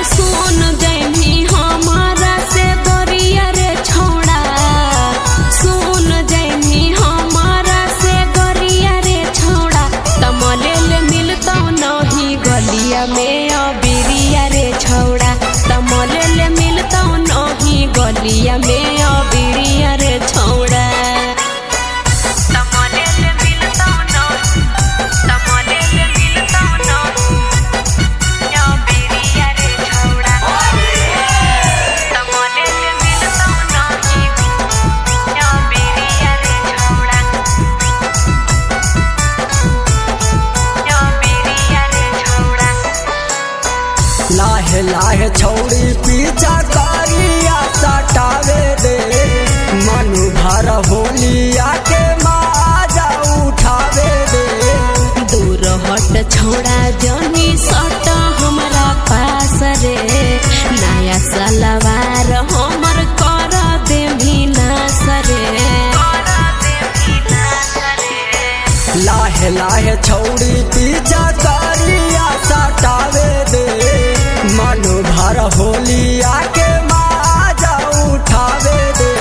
सुन जैमी हमारा से गोरिया रे छोड़ा, सुन जैमी हमारा से गोरिया रे छोड़ा। तमले ले मिलता नहीं गलिया में अबिरिया रे छोड़ा, तमले ले मिलता नहीं गलिया में अबिरिया रे छोड़ा। लाहे लाहे छौड़ी पीछा करिया सटावे दे, मनु भर होलिया के माजा उठावे दे। दूर हट छोड़ा जनी सट हमरा पास रे, नया सलवार हमर कर दे विनाश रे। लाहे लाहे छौड़ी पीछा करिया सटावे दे, मनु भर होलिया के माजा उठावे दे।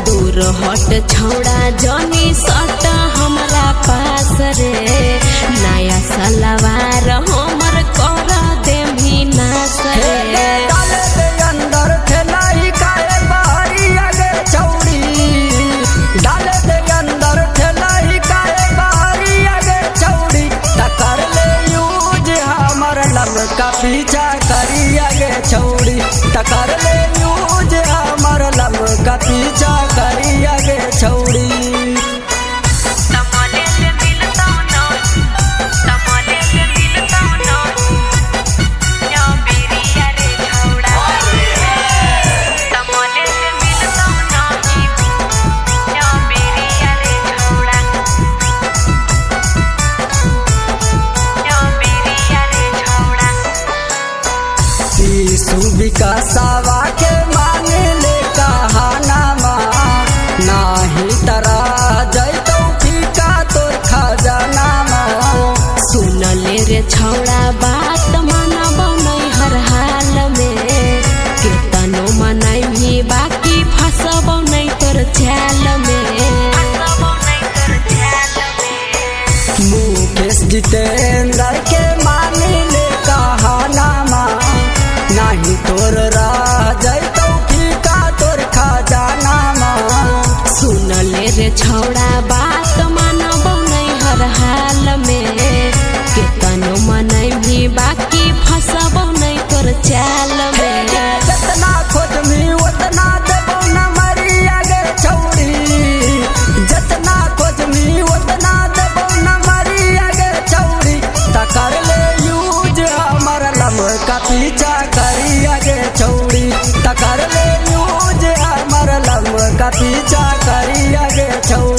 दूर हट छोड़ा जनी सट हमरा पास रे, नया सलवार हमर कर दे विनाश रे। डाले दे अंदर ठेलाई काए बाहरी आगे छौड़ी, डाले दे अंदर ठेलाई काए बाहरी आगे छौड़ी। टकर ले यूज हमर लमका पीछा करी आगे छौड़ी, टकर ले यूज हमर लमका पीछा करी आगे छौड़ी। विकासवा के माने ले कहानामा, नाही तरा जैतौ फीका तोर खजानामा। सुन ले रे छौड़ा बात मानबौ नहीं हर हाल में, केतनो मनाई भी बाकी फसबौ नहीं तोर चाल में। मुकेश जितेंद्र के माने ले कहानामा, नाही तोर रह जैतौ फीका तोर खजानामा। सुन ले रे छौड़ा बात मानबौ नहीं हर हाल में, केतनो मनाई भी बाकी फसबौ नहीं तोर चाल में। जतना खोजमी उतना देबौ न मरी आगे छौड़ी, जतना खोजमी उतना देबौ न मरी आगे छौड़ी। तकर ले यूज हमर लमका पीछा करी आगे छौड़ी, तकर ले यूज हमर लमका पीछा करी आगे छौड़ी।